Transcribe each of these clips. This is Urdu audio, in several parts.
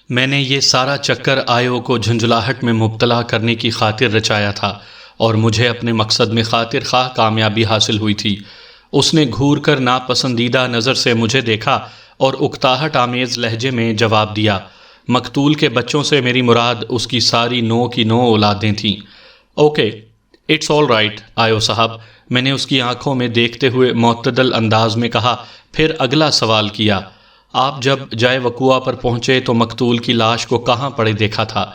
میں نے یہ سارا چکر آیو کو جھنجھلاہٹ میں مبتلا کرنے کی خاطر رچایا تھا اور مجھے اپنے مقصد میں خاطر خواہ کامیابی حاصل ہوئی تھی۔ اس نے گھور کر ناپسندیدہ نظر سے مجھے دیکھا اور اکتاہٹ آمیز لہجے میں جواب دیا، مقتول کے بچوں سے میری مراد اس کی ساری 9 کی 9 اولادیں تھیں۔ اوکے، اٹس آل رائٹ آیو صاحب، میں نے اس کی آنکھوں میں دیکھتے ہوئے معتدل انداز میں کہا، پھر اگلا سوال کیا، آپ جب جائے وقوعہ پر پہنچے تو مقتول کی لاش کو کہاں پڑے دیکھا تھا؟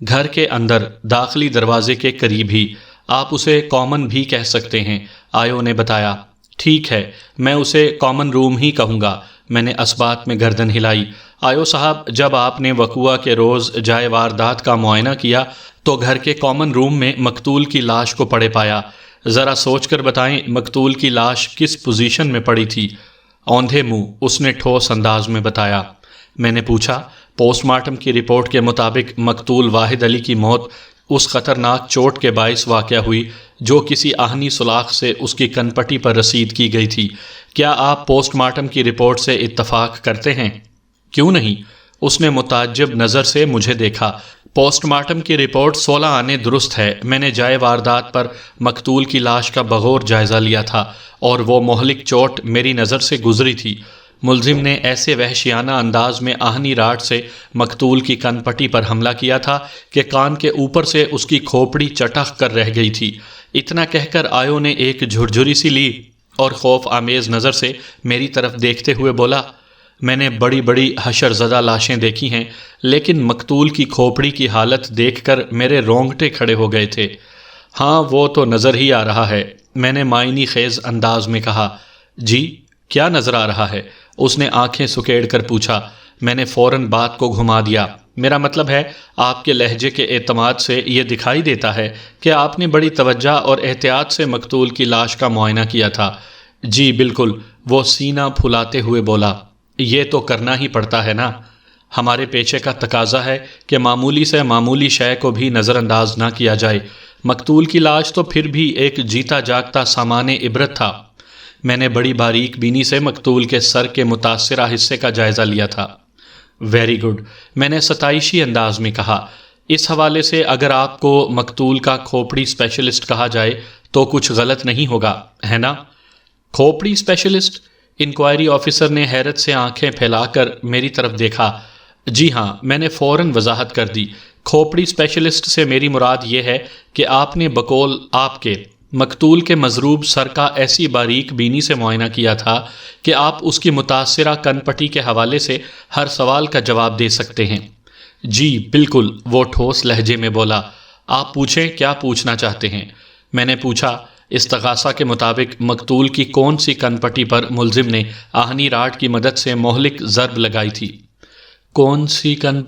گھر کے اندر، داخلی دروازے کے قریب ہی، آپ اسے کامن بھی کہہ سکتے ہیں، آیو نے بتایا۔ ٹھیک ہے، میں اسے کامن روم ہی کہوں گا، میں نے اثبات میں گردن ہلائی۔ آیو صاحب، جب آپ نے وقوعہ کے روز جائے واردات کا معائنہ کیا تو گھر کے کامن روم میں مقتول کی لاش کو پڑے پایا، ذرا سوچ کر بتائیں مقتول کی لاش کس پوزیشن میں پڑی تھی؟ اوندھے منہ اس نے ٹھوس انداز میں بتایا۔ میں نے پوچھا، پوسٹ مارٹم کی رپورٹ کے مطابق مقتول واحد علی کی موت اس خطرناک چوٹ کے باعث واقع ہوئی جو کسی آہنی سوراخ سے اس کی کنپٹی پر رسید کی گئی تھی۔ کیا آپ پوسٹ مارٹم کی رپورٹ سے اتفاق کرتے ہیں؟ کیوں نہیں؟ اس نے متعجب نظر سے مجھے دیکھا۔ پوسٹ مارٹم کی رپورٹ 16 آنے درست ہے، میں نے جائے واردات پر مقتول کی لاش کا بغور جائزہ لیا تھا اور وہ مہلک چوٹ میری نظر سے گزری تھی۔ ملزم نے ایسے وحشیانہ انداز میں آہنی راڈ سے مقتول کی کن پٹی پر حملہ کیا تھا کہ کان کے اوپر سے اس کی کھوپڑی چٹخ کر رہ گئی تھی۔ اتنا کہہ کر آیو نے ایک جھرجھری سی لی اور خوف آمیز نظر سے میری طرف دیکھتے ہوئے بولا، میں نے بڑی بڑی حشر زدہ لاشیں دیکھی ہیں، لیکن مقتول کی کھوپڑی کی حالت دیکھ کر میرے رونگٹے کھڑے ہو گئے تھے۔ ہاں وہ تو نظر ہی آ رہا ہے، میں نے معنی خیز انداز میں کہا۔ جی کیا نظر آ رہا ہے؟ اس نے آنکھیں سکیڑ کر پوچھا۔ میں نے فوراً بات کو گھما دیا، میرا مطلب ہے آپ کے لہجے کے اعتماد سے یہ دکھائی دیتا ہے کہ آپ نے بڑی توجہ اور احتیاط سے مقتول کی لاش کا معائنہ کیا تھا۔ جی بالکل، وہ سینہ پھلاتے ہوئے بولا، یہ تو کرنا ہی پڑتا ہے نا، ہمارے پیچے کا تقاضا ہے کہ معمولی سے معمولی شے کو بھی نظر انداز نہ کیا جائے۔ مقتول کی لاش تو پھر بھی ایک جیتا جاگتا سامان عبرت تھا۔ میں نے بڑی باریک بینی سے مقتول کے سر کے متاثرہ حصے کا جائزہ لیا تھا۔ ویری گڈ، میں نے ستائشی انداز میں کہا۔ اس حوالے سے اگر آپ کو مقتول کا کھوپڑی اسپیشلسٹ کہا جائے تو کچھ غلط نہیں ہوگا، ہے نا؟ کھوپڑی اسپیشلسٹ؟ انکوائری آفیسر نے حیرت سے آنکھیں پھیلا کر میری طرف دیکھا۔ جی ہاں، میں نے فوراً وضاحت کر دی، کھوپڑی اسپیشلسٹ سے میری مراد یہ ہے کہ آپ نے بقول آپ کے مقتول کے مضروب سر کا ایسی باریک بینی سے معائنہ کیا تھا کہ آپ اس کی متاثرہ کن پٹی کے حوالے سے ہر سوال کا جواب دے سکتے ہیں۔ جی بالکل، وہ ٹھوس لہجے میں بولا۔ آپ پوچھیں کیا پوچھنا چاہتے ہیں؟ میں نے پوچھا، استغاثہ کے مطابق مقتول کی کون سی کن پٹی پر ملزم نے آہنی راڈ کی مدد سے مہلک ضرب لگائی تھی؟ کون سی کن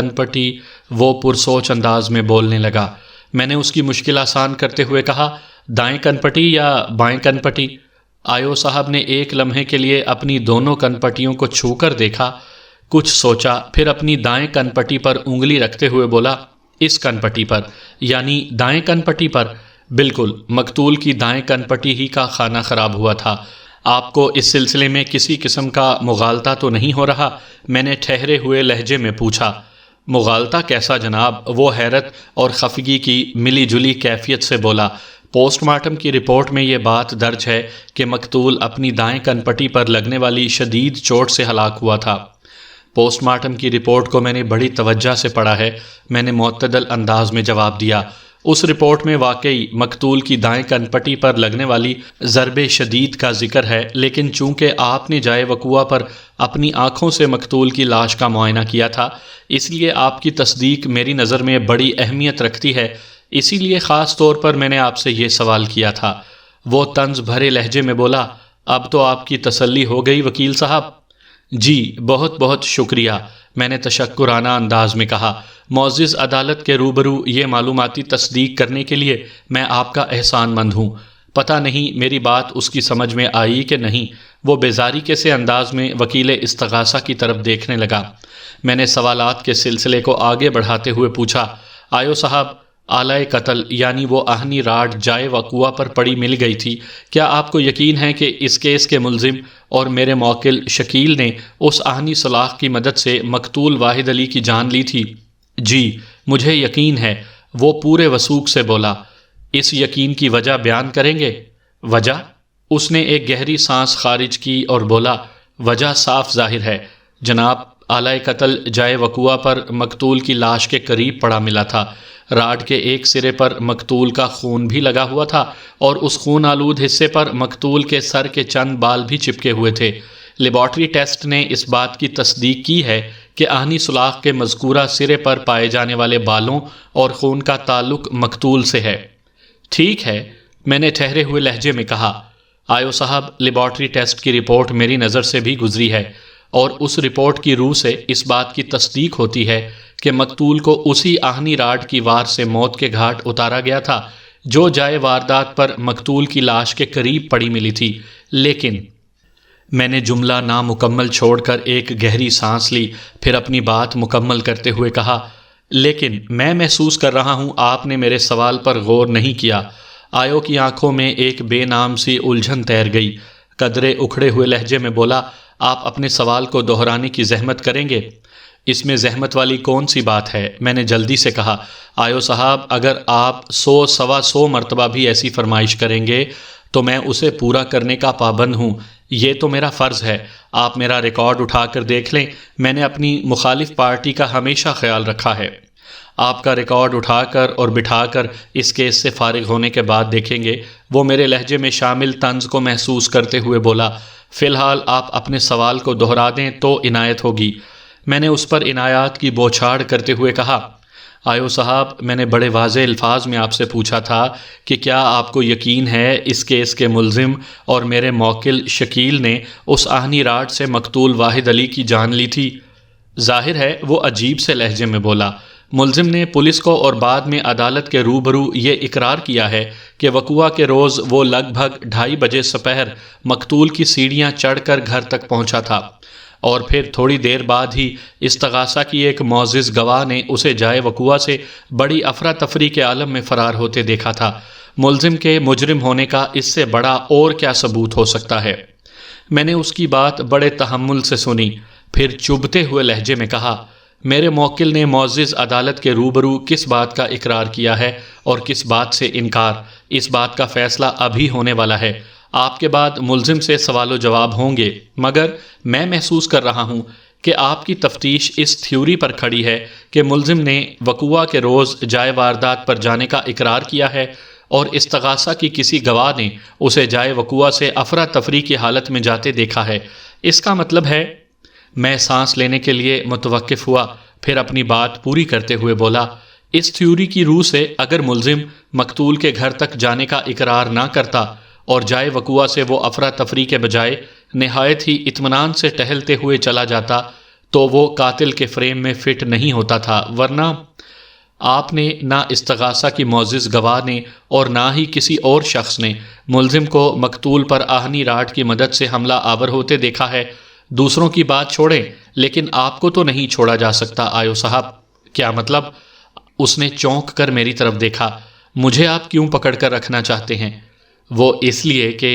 پٹی؟ وہ پرسوچ انداز میں بولنے لگا۔ میں نے اس کی مشکل آسان کرتے ہوئے کہا، دائیں کن پٹی یا بائیں کن پٹی؟ آیو صاحب نے ایک لمحے کے لیے اپنی دونوں کن پٹیوں کو چھو کر دیکھا، کچھ سوچا، پھر اپنی دائیں کن پٹی پر انگلی رکھتے ہوئے بولا، اس کن پٹی پر، یعنی دائیں کن پٹی پر؟ بالکل، مقتول کی دائیں کن پٹی ہی کا خانہ خراب ہوا تھا۔ آپ کو اس سلسلے میں کسی قسم کا مغالطہ تو نہیں ہو رہا؟ میں نے ٹھہرے ہوئے لہجے میں پوچھا۔ مغالطہ کیسا جناب؟ وہ حیرت اور خفگی کی ملی جلی کیفیت سے بولا، پوسٹ مارٹم کی رپورٹ میں یہ بات درج ہے کہ مقتول اپنی دائیں کن پٹی پر لگنے والی شدید چوٹ سے ہلاک ہوا تھا۔ پوسٹ مارٹم کی رپورٹ کو میں نے بڑی توجہ سے پڑھا ہے، میں نے معتدل انداز میں جواب دیا۔ اس رپورٹ میں واقعی مقتول کی دائیں کن پٹی پر لگنے والی ضرب شدید کا ذکر ہے، لیکن چونکہ آپ نے جائے وقوعہ پر اپنی آنکھوں سے مقتول کی لاش کا معائنہ کیا تھا، اس لیے آپ کی تصدیق میری نظر میں بڑی اہمیت رکھتی ہے، اسی لیے خاص طور پر میں نے آپ سے یہ سوال کیا تھا۔ وہ طنز بھرے لہجے میں بولا، اب تو آپ کی تسلی ہو گئی وکیل صاحب؟ جی بہت بہت شکریہ، میں نے تشکرانہ انداز میں کہا۔ معزز عدالت کے روبرو یہ معلوماتی تصدیق کرنے کے لیے میں آپ کا احسان مند ہوں۔ پتہ نہیں میری بات اس کی سمجھ میں آئی کہ نہیں۔ وہ بیزاری سے انداز میں وکیل استغاثہ کی طرف دیکھنے لگا۔ میں نے سوالات کے سلسلے کو آگے بڑھاتے ہوئے پوچھا، آیو صاحب آلائے قتل یعنی وہ آہنی راڈ جائے وقوع پر پڑی مل گئی تھی۔ کیا آپ کو یقین ہے کہ اس کیس کے ملزم اور میرے موکل شکیل نے اس آہنی سلاخ کی مدد سے مقتول واحد علی کی جان لی تھی؟ جی مجھے یقین ہے، وہ پورے وثوق سے بولا۔ اس یقین کی وجہ بیان کریں گے؟ وجہ؟ اس نے ایک گہری سانس خارج کی اور بولا، وجہ صاف ظاہر ہے جناب، آلائے قتل جائے وقوع پر مقتول کی لاش کے قریب پڑا ملا تھا۔ راڈ کے ایک سرے پر مقتول کا خون بھی لگا ہوا تھا اور اس خون آلود حصے پر مقتول کے سر کے چند بال بھی چپکے ہوئے تھے۔ لیبارٹری ٹیسٹ نے اس بات کی تصدیق کی ہے کہ آہنی سلاخ کے مذکورہ سرے پر پائے جانے والے بالوں اور خون کا تعلق مقتول سے ہے۔ ٹھیک ہے، میں نے ٹھہرے ہوئے لہجے میں کہا۔ آیو صاحب، لیبارٹری ٹیسٹ کی رپورٹ میری نظر سے بھی گزری ہے اور اس رپورٹ کی روح سے اس بات کی تصدیق ہوتی ہے کہ مقتول کو اسی آہنی راڈ کی وار سے موت کے گھاٹ اتارا گیا تھا جو جائے واردات پر مقتول کی لاش کے قریب پڑی ملی تھی۔ لیکن میں نے جملہ نامکمل چھوڑ کر ایک گہری سانس لی، پھر اپنی بات مکمل کرتے ہوئے کہا، لیکن میں محسوس کر رہا ہوں آپ نے میرے سوال پر غور نہیں کیا۔ آیو کی آنکھوں میں ایک بے نام سی الجھن تیر گئی۔ قدرے اکھڑے ہوئے لہجے میں بولا، آپ اپنے سوال کو دہرانے کی زحمت کریں گے؟ اس میں زحمت والی کون سی بات ہے؟ میں نے جلدی سے کہا۔ آیو صاحب، اگر آپ 100 سوا 100 مرتبہ بھی ایسی فرمائش کریں گے تو میں اسے پورا کرنے کا پابند ہوں، یہ تو میرا فرض ہے۔ آپ میرا ریکارڈ اٹھا کر دیکھ لیں، میں نے اپنی مخالف پارٹی کا ہمیشہ خیال رکھا ہے۔ آپ کا ریکارڈ اٹھا کر اور بٹھا کر اس کیس سے فارغ ہونے کے بعد دیکھیں گے۔ وہ میرے لہجے میں شامل طنز کو محسوس کرتے ہوئے بولا، فی الحال آپ اپنے سوال کو دہرا دیں تو عنایت ہوگی۔ میں نے اس پر عنایات کی بوچھاڑ کرتے ہوئے کہا، آیو صاحب، میں نے بڑے واضح الفاظ میں آپ سے پوچھا تھا کہ کیا آپ کو یقین ہے اس کیس کے ملزم اور میرے موکل شکیل نے اس آہنی راڈ سے مقتول واحد علی کی جان لی تھی؟ ظاہر ہے وہ عجیب سے لہجے میں بولا۔ ملزم نے پولیس کو اور بعد میں عدالت کے روبرو یہ اقرار کیا ہے کہ وقوع کے روز وہ لگ بھگ 2:30 بجے سپہر مقتول کی سیڑھیاں چڑھ کر گھر تک پہنچا تھا اور پھر تھوڑی دیر بعد ہی استغاثہ کی ایک معزز گواہ نے اسے جائے وقوع سے بڑی افراتفری کے عالم میں فرار ہوتے دیکھا تھا۔ ملزم کے مجرم ہونے کا اس سے بڑا اور کیا ثبوت ہو سکتا ہے؟ میں نے اس کی بات بڑے تحمل سے سنی، پھر چبھتے ہوئے لہجے میں کہا، میرے موکل نے معزز عدالت کے روبرو کس بات کا اقرار کیا ہے اور کس بات سے انکار؟ اس بات کا فیصلہ ابھی ہونے والا ہے۔ آپ کے بعد ملزم سے سوال و جواب ہوں گے، مگر میں محسوس کر رہا ہوں کہ آپ کی تفتیش اس تھیوری پر کھڑی ہے کہ ملزم نے وقوع کے روز جائے واردات پر جانے کا اقرار کیا ہے اور استغاثہ کی کسی گواہ نے اسے جائے وقوع سے افراتفری کی حالت میں جاتے دیکھا ہے۔ اس کا مطلب ہے، میں سانس لینے کے لیے متوقف ہوا، پھر اپنی بات پوری کرتے ہوئے بولا، اس تھیوری کی روح سے اگر ملزم مقتول کے گھر تک جانے کا اقرار نہ کرتا اور جائے وقوع سے وہ افراتفری کے بجائے نہایت ہی اطمینان سے ٹہلتے ہوئے چلا جاتا تو وہ قاتل کے فریم میں فٹ نہیں ہوتا تھا، ورنہ آپ نے نہ استغاثہ کی معزز گواہ نے اور نہ ہی کسی اور شخص نے ملزم کو مقتول پر آہنی راڈ کی مدد سے حملہ آور ہوتے دیکھا ہے۔ دوسروں کی بات چھوڑیں، لیکن آپ کو تو نہیں چھوڑا جا سکتا آیو صاحب۔ کیا مطلب؟ اس نے چونک کر میری طرف دیکھا۔ مجھے آپ کیوں پکڑ کر رکھنا چاہتے ہیں؟ وہ اس لیے کہ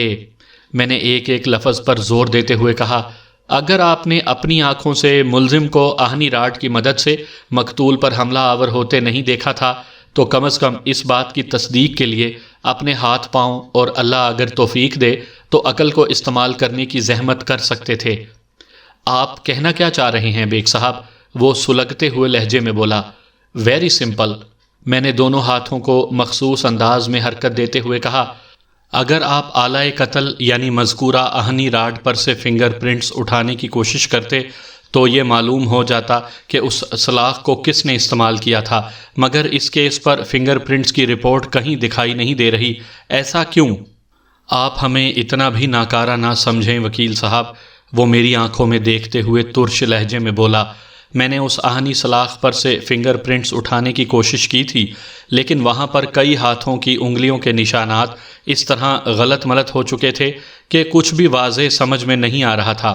میں نے ایک ایک لفظ پر زور دیتے ہوئے کہا، اگر آپ نے اپنی آنکھوں سے ملزم کو آہنی راڈ کی مدد سے مقتول پر حملہ آور ہوتے نہیں دیکھا تھا تو کم از کم اس بات کی تصدیق کے لیے اپنے ہاتھ پاؤں اور اللہ اگر توفیق دے تو عقل کو استعمال کرنے کی زحمت کر سکتے تھے۔ آپ کہنا کیا چاہ رہے ہیں بیگ صاحب؟ وہ سلگتے ہوئے لہجے میں بولا، ویری سمپل۔ میں نے دونوں ہاتھوں کو مخصوص انداز میں حرکت دیتے ہوئے کہا، اگر آپ آلائے قتل یعنی مذکورہ آہنی راڈ پر سے فنگر پرنٹس اٹھانے کی کوشش کرتے تو یہ معلوم ہو جاتا کہ اس سلاخ کو کس نے استعمال کیا تھا، مگر اس کیس پر فنگر پرنٹس کی رپورٹ کہیں دکھائی نہیں دے رہی۔ ایسا کیوں؟ آپ ہمیں اتنا بھی ناکارہ نہ سمجھیں وکیل صاحب، وہ میری آنکھوں میں دیکھتے ہوئے ترش لہجے میں بولا، میں نے اس آہنی سلاخ پر سے فنگر پرنٹس اٹھانے کی کوشش کی تھی، لیکن وہاں پر کئی ہاتھوں کی انگلیوں کے نشانات اس طرح غلط ملت ہو چکے تھے کہ کچھ بھی واضح سمجھ میں نہیں آ رہا تھا۔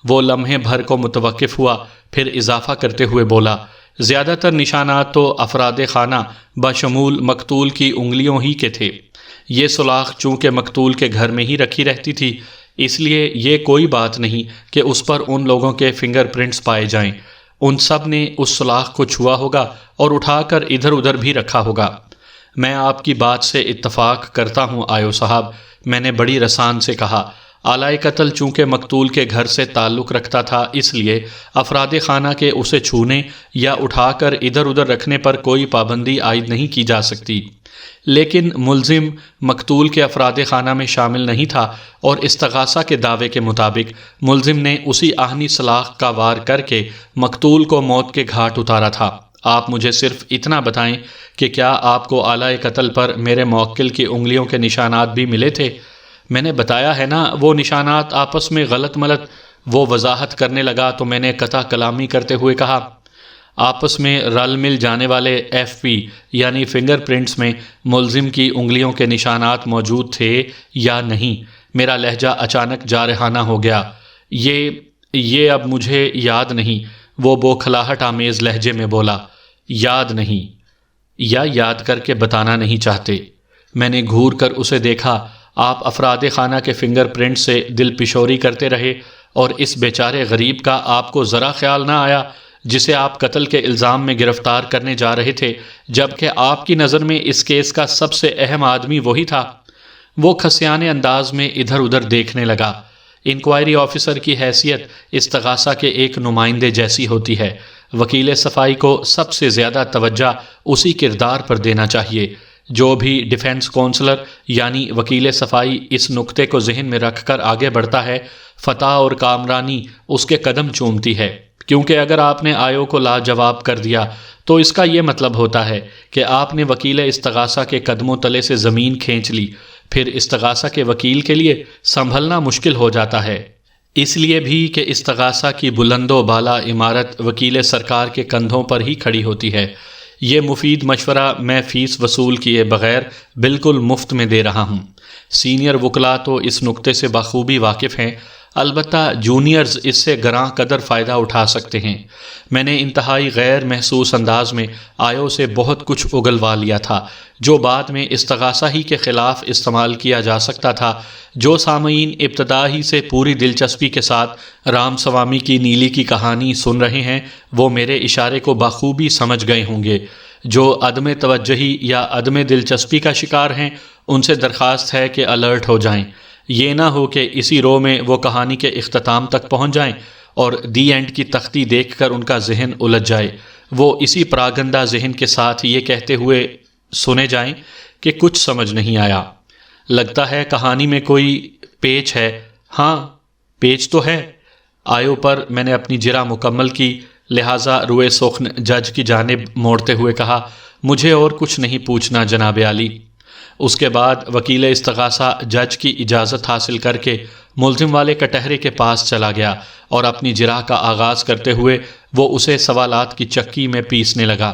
وہ لمحے بھر کو متوقف ہوا، پھر اضافہ کرتے ہوئے بولا، زیادہ تر نشانات تو افراد خانہ بشمول مقتول کی انگلیوں ہی کے تھے۔ یہ سلاخ چونکہ مقتول کے گھر میں ہی رکھی رہتی تھی، اس لیے یہ کوئی بات نہیں کہ اس پر ان لوگوں کے فنگر پرنٹس پائے جائیں۔ ان سب نے اس سلاخ کو چھوا ہوگا اور اٹھا کر ادھر ادھر بھی رکھا ہوگا۔ میں آپ کی بات سے اتفاق کرتا ہوں آیو صاحب، میں نے بڑی رسان سے کہا۔ آلہ قتل چونکہ مقتول کے گھر سے تعلق رکھتا تھا، اس لیے افراد خانہ کے اسے چھونے یا اٹھا کر ادھر ادھر رکھنے پر کوئی پابندی عائد نہیں کی جا سکتی، لیکن ملزم مقتول کے افراد خانہ میں شامل نہیں تھا، اور استغاثہ کے دعوے کے مطابق ملزم نے اسی آہنی سلاخ کا وار کر کے مقتول کو موت کے گھاٹ اتارا تھا۔ آپ مجھے صرف اتنا بتائیں کہ کیا آپ کو آلہ قتل پر میرے موکل کی انگلیوں کے نشانات بھی ملے تھے؟ میں نے بتایا ہے نا، وہ نشانات آپس میں غلط ملت۔ وہ وضاحت کرنے لگا تو میں نے قطع کلامی کرتے ہوئے کہا، آپس میں رل مل جانے والے ایف پی یعنی فنگر پرنٹس میں ملزم کی انگلیوں کے نشانات موجود تھے یا نہیں؟ میرا لہجہ اچانک جارحانہ ہو گیا۔ یہ اب مجھے یاد نہیں، وہ بوکھلاہٹ آمیز لہجے میں بولا۔ یاد نہیں یا یاد کر کے بتانا نہیں چاہتے؟ میں نے گھور کر اسے دیکھا۔ آپ افراد خانہ کے فنگر پرنٹ سے دل پشوری کرتے رہے، اور اس بیچارے غریب کا آپ کو ذرا خیال نہ آیا جسے آپ قتل کے الزام میں گرفتار کرنے جا رہے تھے، جبکہ آپ کی نظر میں اس کیس کا سب سے اہم آدمی وہی تھا؟ وہ کھسیانے انداز میں ادھر ادھر دیکھنے لگا۔ انکوائری آفیسر کی حیثیت استغاثہ کے ایک نمائندے جیسی ہوتی ہے۔ وکیل صفائی کو سب سے زیادہ توجہ اسی کردار پر دینا چاہیے۔ جو بھی ڈیفنس کونسلر یعنی وکیل صفائی اس نقطے کو ذہن میں رکھ کر آگے بڑھتا ہے، فتح اور کامرانی اس کے قدم چومتی ہے، کیونکہ اگر آپ نے آیو کو لاجواب کر دیا تو اس کا یہ مطلب ہوتا ہے کہ آپ نے وکیل استغاثہ کے قدموں تلے سے زمین کھینچ لی۔ پھر استغاثہ کے وکیل کے لیے سنبھلنا مشکل ہو جاتا ہے، اس لیے بھی کہ استغاثہ کی بلند و بالا عمارت وکیل سرکار کے کندھوں پر ہی کھڑی ہوتی ہے۔ یہ مفید مشورہ میں فیس وصول کیے بغیر بالکل مفت میں دے رہا ہوں۔ سینئر وکلاء تو اس نقطے سے بخوبی واقف ہیں، البتہ جونیئرز اس سے گراں قدر فائدہ اٹھا سکتے ہیں۔ میں نے انتہائی غیر محسوس انداز میں آیو سے بہت کچھ اگلوا لیا تھا، جو بعد میں استغاثہ ہی کے خلاف استعمال کیا جا سکتا تھا۔ جو سامعین ابتدا ہی سے پوری دلچسپی کے ساتھ رام سوامی کی نیلی کی کہانی سن رہے ہیں، وہ میرے اشارے کو بخوبی سمجھ گئے ہوں گے۔ جو عدم توجہی یا عدم دلچسپی کا شکار ہیں، ان سے درخواست ہے کہ الرٹ ہو جائیں۔ یہ نہ ہو کہ اسی رو میں وہ کہانی کے اختتام تک پہنچ جائیں اور دی اینڈ کی تختی دیکھ کر ان کا ذہن الجھ جائے۔ وہ اسی پراگندہ ذہن کے ساتھ یہ کہتے ہوئے سنے جائیں کہ کچھ سمجھ نہیں آیا، لگتا ہے کہانی میں کوئی پیچ ہے۔ ہاں، پیچ تو ہے۔ آیو پر میں نے اپنی جرح مکمل کی، لہٰذا روئے سخن جج کی جانب موڑتے ہوئے کہا، مجھے اور کچھ نہیں پوچھنا جناب عالی۔ اس کے بعد وکیل استغاثہ جج کی اجازت حاصل کر کے ملزم والے کٹہرے کے پاس چلا گیا اور اپنی جرح کا آغاز کرتے ہوئے وہ اسے سوالات کی چکی میں پیسنے لگا۔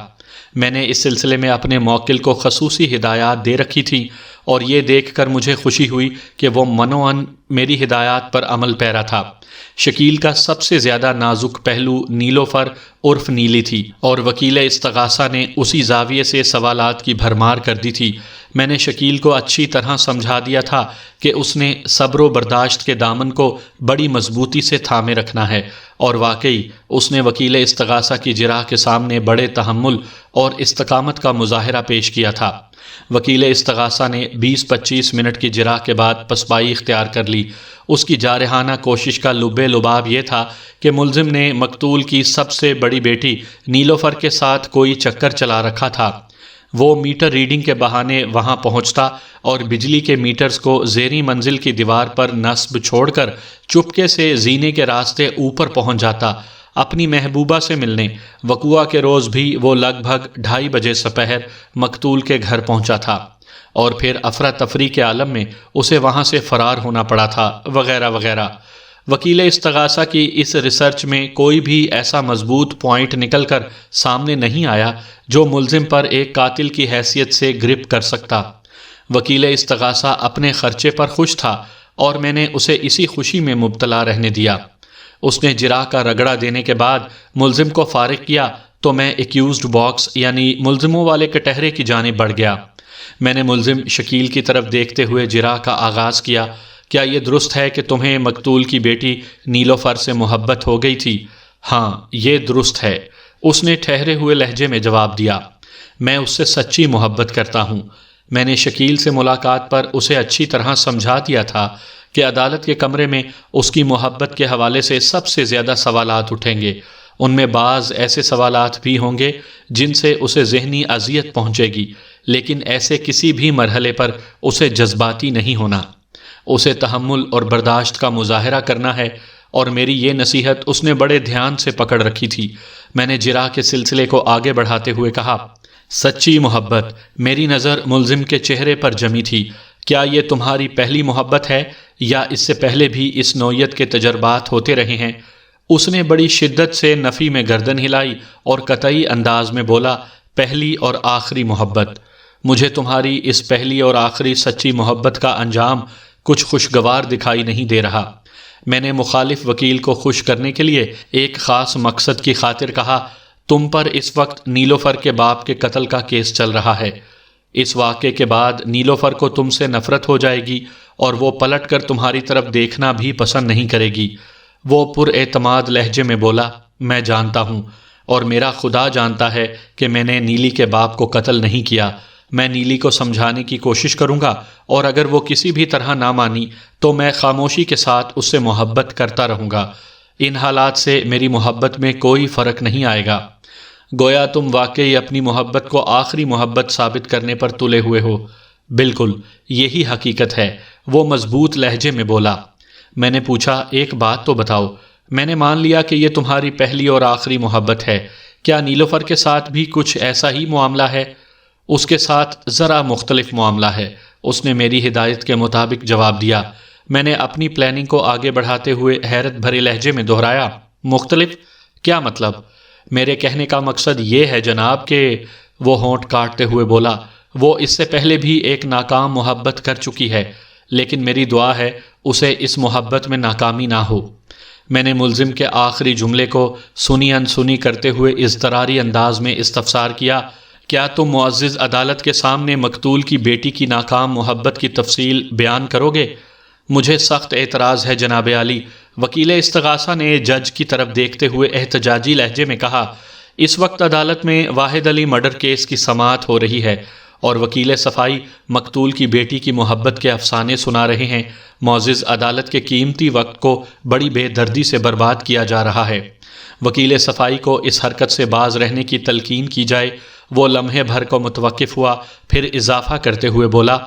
میں نے اس سلسلے میں اپنے موکل کو خصوصی ہدایات دے رکھی تھیں، اور یہ دیکھ کر مجھے خوشی ہوئی کہ وہ منوعاً میری ہدایات پر عمل پیرا تھا۔ شکیل کا سب سے زیادہ نازک پہلو نیلوفر عرف نیلی تھی، اور وکیل استغاثہ نے اسی زاویے سے سوالات کی بھرمار کر دی تھی۔ میں نے شکیل کو اچھی طرح سمجھا دیا تھا کہ اس نے صبر و برداشت کے دامن کو بڑی مضبوطی سے تھامے رکھنا ہے، اور واقعی اس نے وکیل استغاثہ کی جرح کے سامنے بڑے تحمل اور استقامت کا مظاہرہ پیش کیا تھا۔ وکیل استغاثہ نے 20-25 منٹ کی جرح کے بعد پسپائی اختیار کر لی۔ اس کی جارحانہ کوشش کا لب لباب یہ تھا کہ ملزم نے مقتول کی سب سے بڑی بیٹی نیلوفر کے ساتھ کوئی چکر چلا رکھا تھا۔ وہ میٹر ریڈنگ کے بہانے وہاں پہنچتا اور بجلی کے میٹرز کو زیریں منزل کی دیوار پر نصب چھوڑ کر چپکے سے زینے کے راستے اوپر پہنچ جاتا اپنی محبوبہ سے ملنے۔ وقوعہ کے روز بھی وہ لگ بھگ 2:30 بجے سپہر مقتول کے گھر پہنچا تھا، اور پھر افراتفری کے عالم میں اسے وہاں سے فرار ہونا پڑا تھا، وغیرہ وغیرہ۔ وکیل استغاثہ کی اس ریسرچ میں کوئی بھی ایسا مضبوط پوائنٹ نکل کر سامنے نہیں آیا جو ملزم پر ایک قاتل کی حیثیت سے گرپ کر سکتا۔ وکیل استغاثہ اپنے خرچے پر خوش تھا، اور میں نے اسے اسی خوشی میں مبتلا رہنے دیا۔ اس نے جرح کا رگڑا دینے کے بعد ملزم کو فارغ کیا تو میں ایکیوزڈ باکس یعنی ملزموں والے کٹہرے کی جانب بڑھ گیا۔ میں نے ملزم شکیل کی طرف دیکھتے ہوئے جرح کا آغاز کیا۔ کیا یہ درست ہے کہ تمہیں مقتول کی بیٹی نیلوفر سے محبت ہو گئی تھی؟ ہاں، یہ درست ہے، اس نے ٹھہرے ہوئے لہجے میں جواب دیا۔ میں اس سے سچی محبت کرتا ہوں۔ میں نے شکیل سے ملاقات پر اسے اچھی طرح سمجھا دیا تھا کہ عدالت کے کمرے میں اس کی محبت کے حوالے سے سب سے زیادہ سوالات اٹھیں گے۔ ان میں بعض ایسے سوالات بھی ہوں گے جن سے اسے ذہنی اذیت پہنچے گی، لیکن ایسے کسی بھی مرحلے پر اسے جذباتی نہیں ہونا۔ اسے تحمل اور برداشت کا مظاہرہ کرنا ہے، اور میری یہ نصیحت اس نے بڑے دھیان سے پکڑ رکھی تھی۔ میں نے جرح کے سلسلے کو آگے بڑھاتے ہوئے کہا، سچی محبت۔ میری نظر ملزم کے چہرے پر جمی تھی۔ کیا یہ تمہاری پہلی محبت ہے یا اس سے پہلے بھی اس نوعیت کے تجربات ہوتے رہے ہیں؟ اس نے بڑی شدت سے نفی میں گردن ہلائی اور قطعی انداز میں بولا، پہلی اور آخری محبت۔ مجھے تمہاری اس پہلی اور آخری سچی محبت کا انجام کچھ خوشگوار دکھائی نہیں دے رہا۔ میں نے مخالف وکیل کو خوش کرنے کے لیے ایک خاص مقصد کی خاطر کہا، تم پر اس وقت نیلوفر کے باپ کے قتل کا کیس چل رہا ہے۔ اس واقعے کے بعد نیلوفر کو تم سے نفرت ہو جائے گی اور وہ پلٹ کر تمہاری طرف دیکھنا بھی پسند نہیں کرے گی۔ وہ پر اعتماد لہجے میں بولا، میں جانتا ہوں اور میرا خدا جانتا ہے کہ میں نے نیلی کے باپ کو قتل نہیں کیا۔ میں نیلی کو سمجھانے کی کوشش کروں گا، اور اگر وہ کسی بھی طرح نہ مانی تو میں خاموشی کے ساتھ اس سے محبت کرتا رہوں گا۔ ان حالات سے میری محبت میں کوئی فرق نہیں آئے گا۔ گویا تم واقعی اپنی محبت کو آخری محبت ثابت کرنے پر تلے ہوئے ہو۔ بالکل، یہی حقیقت ہے، وہ مضبوط لہجے میں بولا۔ میں نے پوچھا، ایک بات تو بتاؤ، میں نے مان لیا کہ یہ تمہاری پہلی اور آخری محبت ہے، کیا نیلوفر کے ساتھ بھی کچھ ایسا ہی معاملہ ہے؟ اس کے ساتھ ذرا مختلف معاملہ ہے، اس نے میری ہدایت کے مطابق جواب دیا۔ میں نے اپنی پلاننگ کو آگے بڑھاتے ہوئے حیرت بھرے لہجے میں دہرایا، مختلف؟ کیا مطلب؟ میرے کہنے کا مقصد یہ ہے جناب کہ وہ ہونٹ کاٹتے ہوئے بولا، وہ اس سے پہلے بھی ایک ناکام محبت کر چکی ہے، لیکن میری دعا ہے اسے اس محبت میں ناکامی نہ ہو۔ میں نے ملزم کے آخری جملے کو سنی انسنی کرتے ہوئے اضطراری انداز میں استفسار کیا، کیا تم معزز عدالت کے سامنے مقتول کی بیٹی کی ناکام محبت کی تفصیل بیان کرو گے؟ مجھے سخت اعتراض ہے جناب عالی، وکیل استغاثہ نے جج کی طرف دیکھتے ہوئے احتجاجی لہجے میں کہا۔ اس وقت عدالت میں واحد علی مرڈر کیس کی سماعت ہو رہی ہے اور وکیل صفائی مقتول کی بیٹی کی محبت کے افسانے سنا رہے ہیں۔ معزز عدالت کے قیمتی وقت کو بڑی بے دردی سے برباد کیا جا رہا ہے۔ وکیل صفائی کو اس حرکت سے باز رہنے کی تلقین کی جائے۔ وہ لمحے بھر کو متوقف ہوا، پھر اضافہ کرتے ہوئے بولا،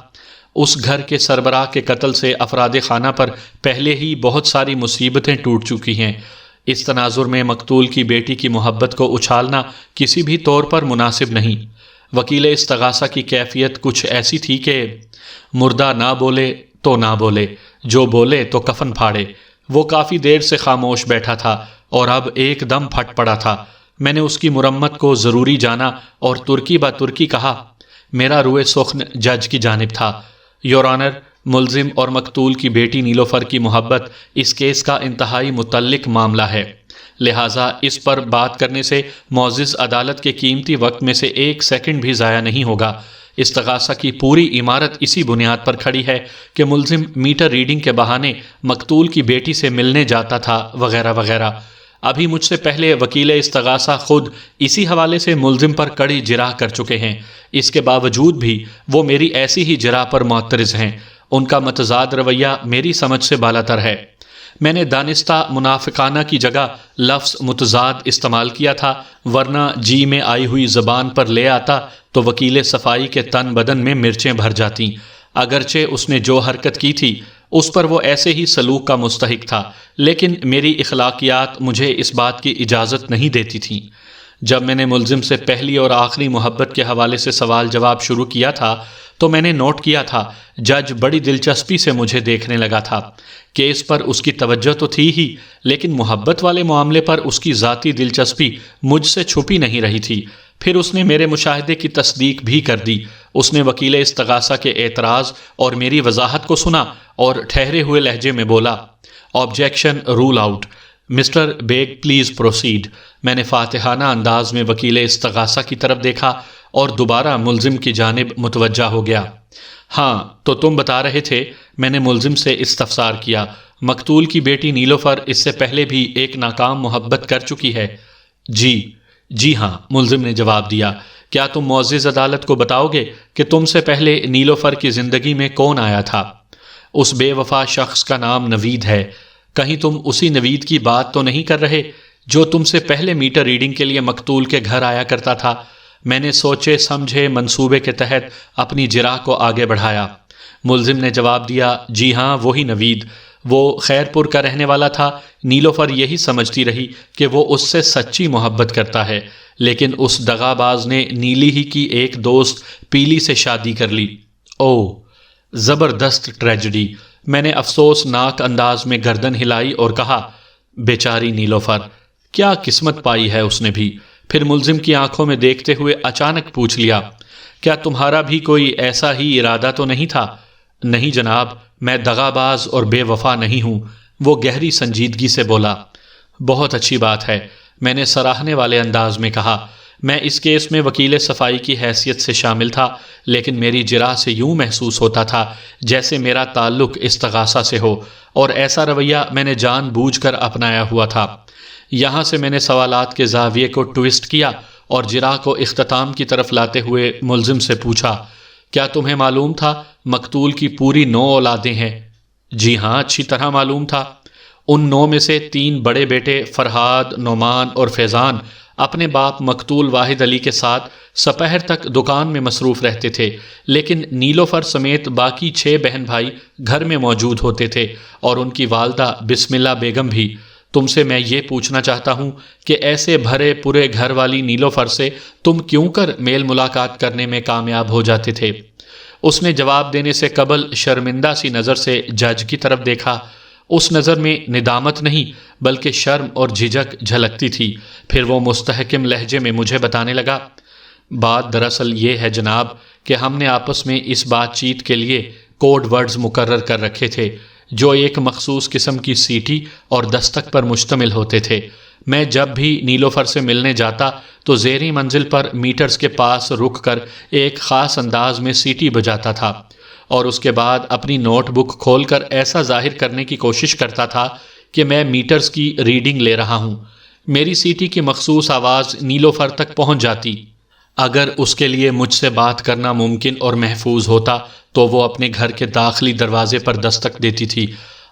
اس گھر کے سربراہ کے قتل سے افراد خانہ پر پہلے ہی بہت ساری مصیبتیں ٹوٹ چکی ہیں۔ اس تناظر میں مقتول کی بیٹی کی محبت کو اچھالنا کسی بھی طور پر مناسب نہیں۔ وکیل استغاثہ کی کیفیت کچھ ایسی تھی کہ مردہ نہ بولے تو نہ بولے، جو بولے تو کفن پھاڑے۔ وہ کافی دیر سے خاموش بیٹھا تھا اور اب ایک دم پھٹ پڑا تھا۔ میں نے اس کی مرمت کو ضروری جانا اور ترکی با ترکی کہا۔ میرا روئے سخن جج کی جانب تھا۔ یور آنر، ملزم اور مقتول کی بیٹی نیلوفر کی محبت اس کیس کا انتہائی متعلق معاملہ ہے، لہٰذا اس پر بات کرنے سے معزز عدالت کے قیمتی وقت میں سے ایک سیکنڈ بھی ضائع نہیں ہوگا۔ استغاثہ کی پوری عمارت اسی بنیاد پر کھڑی ہے کہ ملزم میٹر ریڈنگ کے بہانے مقتول کی بیٹی سے ملنے جاتا تھا وغیرہ وغیرہ۔ ابھی مجھ سے پہلے وکیل استغاثہ خود اسی حوالے سے ملزم پر کڑی جرح کر چکے ہیں۔ اس کے باوجود بھی وہ میری ایسی ہی جرح پر معترض ہیں۔ ان کا متضاد رویہ میری سمجھ سے بالاتر ہے۔ میں نے دانستہ منافقانہ کی جگہ لفظ متضاد استعمال کیا تھا، ورنہ جی میں آئی ہوئی زبان پر لے آتا تو وکیل صفائی کے تن بدن میں مرچیں بھر جاتیں۔ اگرچہ اس نے جو حرکت کی تھی اس پر وہ ایسے ہی سلوک کا مستحق تھا، لیکن میری اخلاقیات مجھے اس بات کی اجازت نہیں دیتی تھیں۔ جب میں نے ملزم سے پہلی اور آخری محبت کے حوالے سے سوال جواب شروع کیا تھا تو میں نے نوٹ کیا تھا جج بڑی دلچسپی سے مجھے دیکھنے لگا تھا۔ کیس پر اس کی توجہ تو تھی ہی، لیکن محبت والے معاملے پر اس کی ذاتی دلچسپی مجھ سے چھپی نہیں رہی تھی۔ پھر اس نے میرے مشاہدے کی تصدیق بھی کر دی۔ اس نے وکیل استغاثہ کے اعتراض اور میری وضاحت کو سنا اور ٹھہرے ہوئے لہجے میں بولا، objection rule out. Mister Baig please proceed. میں نے فاتحانہ انداز میں وکیل استغاثہ کی طرف دیکھا اور دوبارہ ملزم کی جانب متوجہ ہو گیا۔ ہاں تو تم بتا رہے تھے، میں نے ملزم سے استفسار کیا، مقتول کی بیٹی نیلوفر اس سے پہلے بھی ایک ناکام محبت کر چکی ہے؟ جی ہاں، ملزم نے جواب دیا۔ کیا تم معزز عدالت کو بتاؤ گے کہ تم سے پہلے نیلوفر کی زندگی میں کون آیا تھا؟ اس بے وفا شخص کا نام نوید ہے۔ کہیں تم اسی نوید کی بات تو نہیں کر رہے جو تم سے پہلے میٹر ریڈنگ کے لیے مقتول کے گھر آیا کرتا تھا؟ میں نے سوچے سمجھے منصوبے کے تحت اپنی جرح کو آگے بڑھایا۔ ملزم نے جواب دیا، جی ہاں، وہی نوید۔ وہ خیر پور کا رہنے والا تھا۔ نیلوفر یہی سمجھتی رہی کہ وہ اس سے سچی محبت کرتا ہے، لیکن اس دغا باز نے نیلی ہی کی ایک دوست پیلی سے شادی کر لی۔ اوہ، زبردست ٹریجڈی۔ میں نے افسوس ناک انداز میں گردن ہلائی اور کہا، بیچاری نیلوفر، کیا قسمت پائی ہے اس نے بھی۔ پھر ملزم کی آنکھوں میں دیکھتے ہوئے اچانک پوچھ لیا، کیا تمہارا بھی کوئی ایسا ہی ارادہ تو نہیں تھا؟ نہیں جناب، میں دغا باز اور بے وفا نہیں ہوں، وہ گہری سنجیدگی سے بولا۔ بہت اچھی بات ہے، میں نے سراہنے والے انداز میں کہا۔ میں اس کیس میں وکیل صفائی کی حیثیت سے شامل تھا، لیکن میری جرح سے یوں محسوس ہوتا تھا جیسے میرا تعلق استغاثہ سے ہو، اور ایسا رویہ میں نے جان بوجھ کر اپنایا ہوا تھا۔ یہاں سے میں نے سوالات کے زاویے کو ٹویسٹ کیا اور جرح کو اختتام کی طرف لاتے ہوئے ملزم سے پوچھا، کیا تمہیں معلوم تھا مقتول کی پوری 9 اولادیں ہیں؟ جی ہاں، اچھی طرح معلوم تھا۔ ان 9 میں سے 3 بڑے بیٹے فرہاد، نعمان اور فیضان اپنے باپ مقتول واحد علی کے ساتھ سپہر تک دکان میں مصروف رہتے تھے، لیکن نیلوفر سمیت باقی 6 بہن بھائی گھر میں موجود ہوتے تھے، اور ان کی والدہ بسم اللہ بیگم بھی۔ تم سے میں یہ پوچھنا چاہتا ہوں کہ ایسے بھرے پورے گھر والی نیلوفر سے تم کیوں کر میل ملاقات کرنے میں کامیاب ہو جاتے تھے؟ اس نے جواب دینے سے قبل شرمندہ سی نظر سے جج کی طرف دیکھا۔ اس نظر میں ندامت نہیں بلکہ شرم اور جھجک جھلکتی تھی۔ پھر وہ مستحکم لہجے میں مجھے بتانے لگا، بات دراصل یہ ہے جناب کہ ہم نے آپس میں اس بات چیت کے لیے کوڈ ورڈز مقرر کر رکھے تھے جو ایک مخصوص قسم کی سیٹی اور دستک پر مشتمل ہوتے تھے۔ میں جب بھی نیلوفر سے ملنے جاتا تو زیریں منزل پر میٹرز کے پاس رک کر ایک خاص انداز میں سیٹی بجاتا تھا، اور اس کے بعد اپنی نوٹ بک کھول کر ایسا ظاہر کرنے کی کوشش کرتا تھا کہ میں میٹرز کی ریڈنگ لے رہا ہوں۔ میری سیٹی کی مخصوص آواز نیلوفر تک پہنچ جاتی۔ اگر اس کے لیے مجھ سے بات کرنا ممکن اور محفوظ ہوتا تو وہ اپنے گھر کے داخلی دروازے پر دستک دیتی تھی۔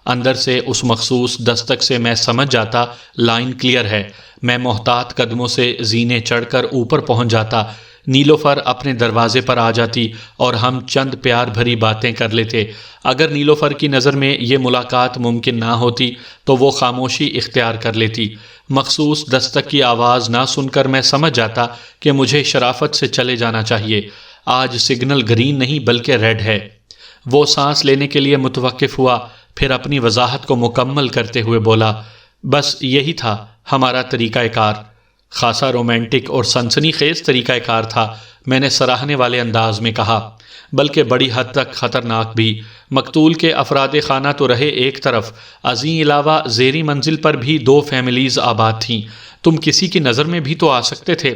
اندر سے اس مخصوص دستک سے میں سمجھ جاتا لائن کلیئر ہے۔ میں محتاط قدموں سے زینے چڑھ کر اوپر پہنچ جاتا، نیلوفر اپنے دروازے پر آ جاتی اور ہم چند پیار بھری باتیں کر لیتے۔ اگر نیلوفر کی نظر میں یہ ملاقات ممکن نہ ہوتی تو وہ خاموشی اختیار کر لیتی۔ مخصوص دستک کی آواز نہ سن کر میں سمجھ جاتا کہ مجھے شرافت سے چلے جانا چاہیے۔ آج سگنل گرین نہیں بلکہ ریڈ ہے۔ وہ سانس لینے کے لیے متوقف ہوا، پھر اپنی وضاحت کو مکمل کرتے ہوئے بولا، بس یہی تھا ہمارا طریقہ کار۔ خاصا رومانٹک اور سنسنی خیز طریقہ کار تھا، میں نے سراہنے والے انداز میں کہا، بلکہ بڑی حد تک خطرناک بھی۔ مقتول کے افراد خانہ تو رہے ایک طرف، ازیں علاوہ زیریں منزل پر بھی 2 فیملیز آباد تھیں۔ تم کسی کی نظر میں بھی تو آ سکتے تھے۔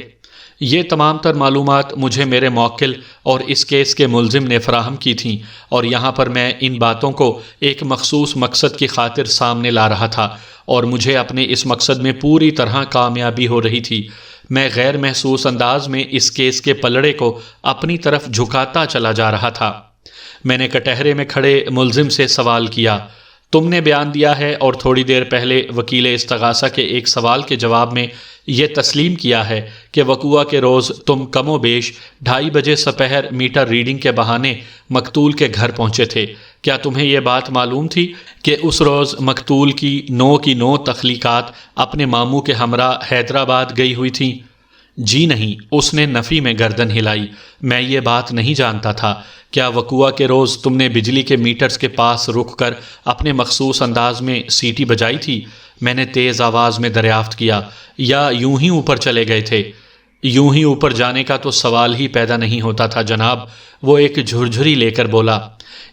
یہ تمام تر معلومات مجھے میرے موکل اور اس کیس کے ملزم نے فراہم کی تھیں، اور یہاں پر میں ان باتوں کو ایک مخصوص مقصد کی خاطر سامنے لا رہا تھا، اور مجھے اپنے اس مقصد میں پوری طرح کامیابی ہو رہی تھی۔ میں غیر محسوس انداز میں اس کیس کے پلڑے کو اپنی طرف جھکاتا چلا جا رہا تھا۔ میں نے کٹہرے میں کھڑے ملزم سے سوال کیا، تم نے بیان دیا ہے اور تھوڑی دیر پہلے وکیل استغاثہ کے ایک سوال کے جواب میں یہ تسلیم کیا ہے کہ وقوعہ کے روز تم کم و بیش 2:30 بجے سپہر میٹر ریڈنگ کے بہانے مقتول کے گھر پہنچے تھے۔ کیا تمہیں یہ بات معلوم تھی کہ اس روز مقتول کی 9 تخلیقات اپنے ماموں کے ہمراہ حیدرآباد گئی ہوئی تھیں؟ جی نہیں، اس نے نفی میں گردن ہلائی، میں یہ بات نہیں جانتا تھا۔ کیا وقوعہ کے روز تم نے بجلی کے میٹرز کے پاس رک کر اپنے مخصوص انداز میں سیٹی بجائی تھی؟ میں نے تیز آواز میں دریافت کیا، یا یوں ہی اوپر چلے گئے تھے؟ یوں ہی اوپر جانے کا تو سوال ہی پیدا نہیں ہوتا تھا جناب، وہ ایک جھرجھری لے کر بولا۔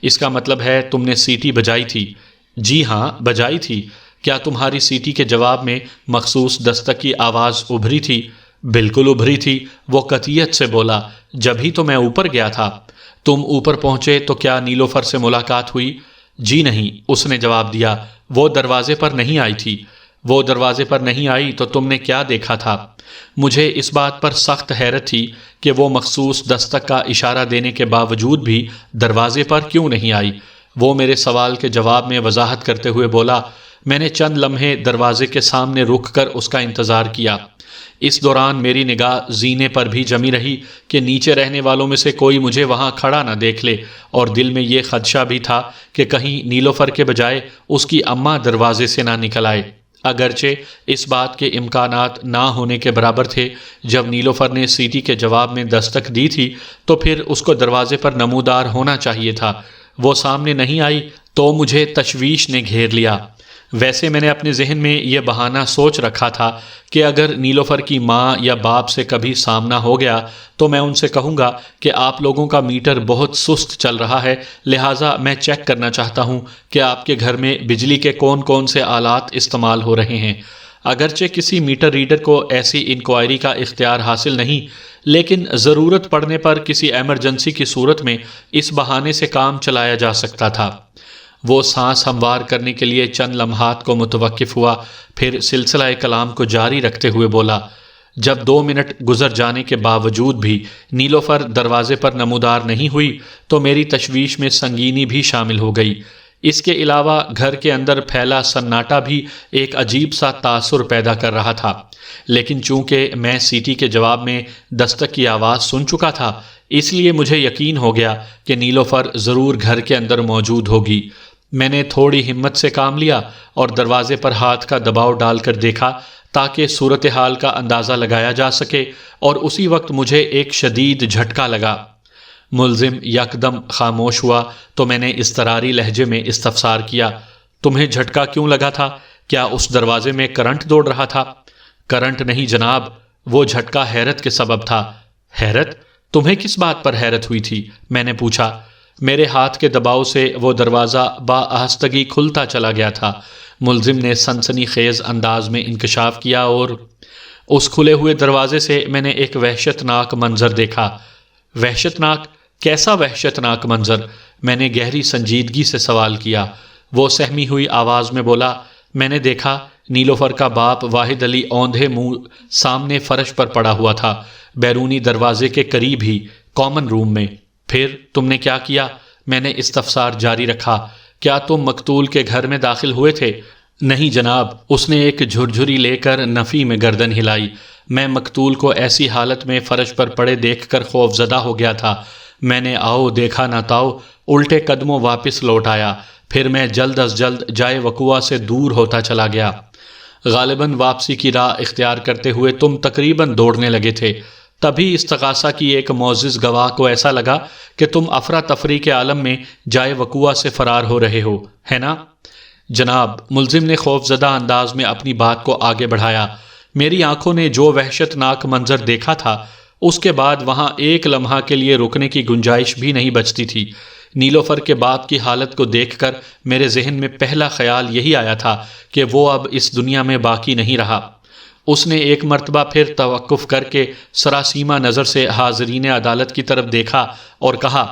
اس کا مطلب ہے تم نے سیٹی بجائی تھی؟ جی ہاں، بجائی تھی۔ کیا تمہاری سیٹی کے جواب میں مخصوص دستک کی آواز ابھری تھی؟ بالکل ابھری تھی، وہ قطعیت سے بولا۔ جبھی تو میں اوپر گیا تھا۔ تم اوپر پہنچے تو کیا نیلوفر سے ملاقات ہوئی؟ جی نہیں، اس نے جواب دیا، وہ دروازے پر نہیں آئی تھی۔ وہ دروازے پر نہیں آئی تو تم نے کیا دیکھا تھا؟ مجھے اس بات پر سخت حیرت تھی کہ وہ مخصوص دستک کا اشارہ دینے کے باوجود بھی دروازے پر کیوں نہیں آئی۔ وہ میرے سوال کے جواب میں وضاحت کرتے ہوئے بولا، میں نے چند لمحے دروازے کے سامنے رک کر اس کا انتظار کیا۔ اس دوران میری نگاہ زینے پر بھی جمی رہی کہ نیچے رہنے والوں میں سے کوئی مجھے وہاں کھڑا نہ دیکھ لے، اور دل میں یہ خدشہ بھی تھا کہ کہیں نیلوفر کے بجائے اس کی اماں دروازے سے نہ نکل آئے۔ اگرچہ اس بات کے امکانات نہ ہونے کے برابر تھے، جب نیلوفر نے سیٹی کے جواب میں دستک دی تھی تو پھر اس کو دروازے پر نمودار ہونا چاہیے تھا۔ وہ سامنے نہیں آئی تو مجھے تشویش نے گھیر لیا۔ ویسے میں نے اپنے ذہن میں یہ بہانہ سوچ رکھا تھا کہ اگر نیلوفر کی ماں یا باپ سے کبھی سامنا ہو گیا تو میں ان سے کہوں گا کہ آپ لوگوں کا میٹر بہت سست چل رہا ہے، لہٰذا میں چیک کرنا چاہتا ہوں کہ آپ کے گھر میں بجلی کے کون کون سے آلات استعمال ہو رہے ہیں۔ اگرچہ کسی میٹر ریڈر کو ایسی انکوائری کا اختیار حاصل نہیں، لیکن ضرورت پڑنے پر کسی ایمرجنسی کی صورت میں اس بہانے سے کام چلایا جا سکتا تھا۔ وہ سانس ہموار کرنے کے لیے چند لمحات کو متوقف ہوا، پھر سلسلہ کلام کو جاری رکھتے ہوئے بولا، جب 2 منٹ گزر جانے کے باوجود بھی نیلوفر دروازے پر نمودار نہیں ہوئی تو میری تشویش میں سنگینی بھی شامل ہو گئی۔ اس کے علاوہ گھر کے اندر پھیلا سناٹا بھی ایک عجیب سا تاثر پیدا کر رہا تھا، لیکن چونکہ میں سیٹی کے جواب میں دستک کی آواز سن چکا تھا، اس لیے مجھے یقین ہو گیا کہ نیلوفر ضرور گھر کے اندر موجود ہوگی۔ میں نے تھوڑی ہمت سے کام لیا اور دروازے پر ہاتھ کا دباؤ ڈال کر دیکھا تاکہ صورتحال کا اندازہ لگایا جا سکے، اور اسی وقت مجھے ایک شدید جھٹکا لگا۔ ملزم یکدم خاموش ہوا تو میں نے اضطراری لہجے میں استفسار کیا، تمہیں جھٹکا کیوں لگا تھا؟ کیا اس دروازے میں کرنٹ دوڑ رہا تھا؟ کرنٹ نہیں جناب، وہ جھٹکا حیرت کے سبب تھا۔ حیرت؟ تمہیں کس بات پر حیرت ہوئی تھی؟ میں نے پوچھا۔ میرے ہاتھ کے دباؤ سے وہ دروازہ بآہستگی کھلتا چلا گیا تھا، ملزم نے سنسنی خیز انداز میں انکشاف کیا، اور اس کھلے ہوئے دروازے سے میں نے ایک وحشت ناک منظر دیکھا۔ وحشت ناک؟ کیسا وحشت ناک منظر؟ میں نے گہری سنجیدگی سے سوال کیا۔ وہ سہمی ہوئی آواز میں بولا، میں نے دیکھا نیلوفر کا باپ واحد علی اوندھے منہ سامنے فرش پر پڑا ہوا تھا، بیرونی دروازے کے قریب ہی، کامن روم میں۔ پھر تم نے کیا کیا؟ میں نے استفسار جاری رکھا۔ کیا تم مقتول کے گھر میں داخل ہوئے تھے؟ نہیں جناب، اس نے ایک جھرجھری لے کر نفی میں گردن ہلائی۔ میں مقتول کو ایسی حالت میں فرش پر پڑے دیکھ کر خوف زدہ ہو گیا تھا۔ میں نے آؤ دیکھا نہ تاؤ الٹے قدموں واپس لوٹ آیا، پھر میں جلد از جلد جائے وقوع سے دور ہوتا چلا گیا۔ غالباً واپسی کی راہ اختیار کرتے ہوئے تم تقریباً دوڑنے لگے تھے، تبھی استغاثہ کی ایک معزز گواہ کو ایسا لگا کہ تم افراتفری کے عالم میں جائے وقوع سے فرار ہو رہے ہو، ہے نا؟ جناب، ملزم نے خوف زدہ انداز میں اپنی بات کو آگے بڑھایا، میری آنکھوں نے جو وحشت ناک منظر دیکھا تھا اس کے بعد وہاں ایک لمحہ کے لیے رکنے کی گنجائش بھی نہیں بچتی تھی۔ نیلوفر کے باپ کی حالت کو دیکھ کر میرے ذہن میں پہلا خیال یہی آیا تھا کہ وہ اب اس دنیا میں باقی نہیں رہا۔ اس نے ایک مرتبہ پھر توقف کر کے سراسیمہ نظر سے حاضرین عدالت کی طرف دیکھا اور کہا،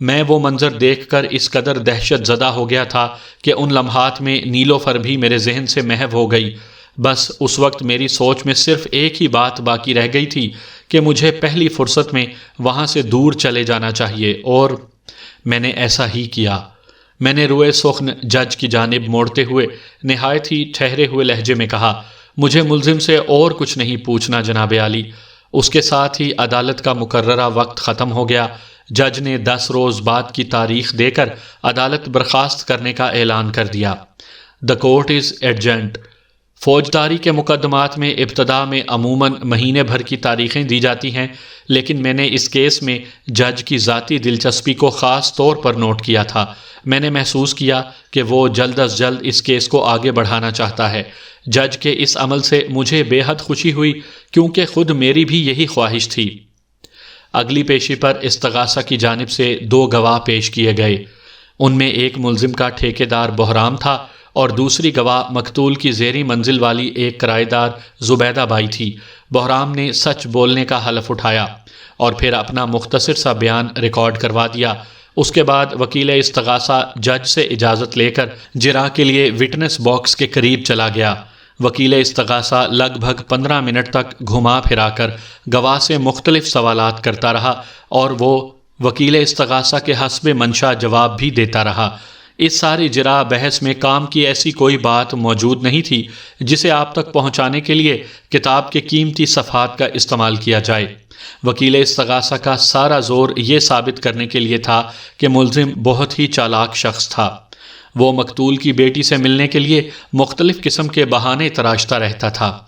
میں وہ منظر دیکھ کر اس قدر دہشت زدہ ہو گیا تھا کہ ان لمحات میں نیلوفر بھی میرے ذہن سے محو ہو گئی۔ بس اس وقت میری سوچ میں صرف ایک ہی بات باقی رہ گئی تھی کہ مجھے پہلی فرصت میں وہاں سے دور چلے جانا چاہیے، اور میں نے ایسا ہی کیا۔ میں نے روئے سخن جج کی جانب موڑتے ہوئے نہایت ہی ٹھہرے ہوئے لہجے میں کہا، مجھے ملزم سے اور کچھ نہیں پوچھنا جناب عالی۔ اس کے ساتھ ہی عدالت کا مقررہ وقت ختم ہو گیا۔ جج نے 10 روز بعد کی تاریخ دے کر عدالت برخاست کرنے کا اعلان کر دیا۔ The court is adjourned۔ فوجداری کے مقدمات میں ابتدا میں عموماً مہینے بھر کی تاریخیں دی جاتی ہیں، لیکن میں نے اس کیس میں جج کی ذاتی دلچسپی کو خاص طور پر نوٹ کیا تھا۔ میں نے محسوس کیا کہ وہ جلد از جلد اس کیس کو آگے بڑھانا چاہتا ہے۔ جج کے اس عمل سے مجھے بے حد خوشی ہوئی، کیونکہ خود میری بھی یہی خواہش تھی۔ اگلی پیشی پر استغاثہ کی جانب سے 2 گواہ پیش کیے گئے۔ ان میں ایک ملزم کا ٹھیکیدار بحرام تھا اور دوسری گواہ مقتول کی زیریں منزل والی ایک کرایہ دار زبیدہ بائی تھی۔ بحرام نے سچ بولنے کا حلف اٹھایا اور پھر اپنا مختصر سا بیان ریکارڈ کروا دیا۔ اس کے بعد وکیل استغاثہ جج سے اجازت لے کر جرا کے لیے وٹنس باکس کے قریب چلا گیا۔ وکیل استغاثہ لگ بھگ 15 منٹ تک گھما پھرا کر گواہ سے مختلف سوالات کرتا رہا اور وہ وکیل استغاثہ کے حسب منشا جواب بھی دیتا رہا۔ اس ساری جرا بحث میں کام کی ایسی کوئی بات موجود نہیں تھی جسے آپ تک پہنچانے کے لیے کتاب کے قیمتی صفحات کا استعمال کیا جائے۔ وکیل استغاثہ کا سارا زور یہ ثابت کرنے کے لیے تھا کہ ملزم بہت ہی چالاک شخص تھا۔ وہ مقتول کی بیٹی سے ملنے کے لیے مختلف قسم کے بہانے تراشتا رہتا تھا۔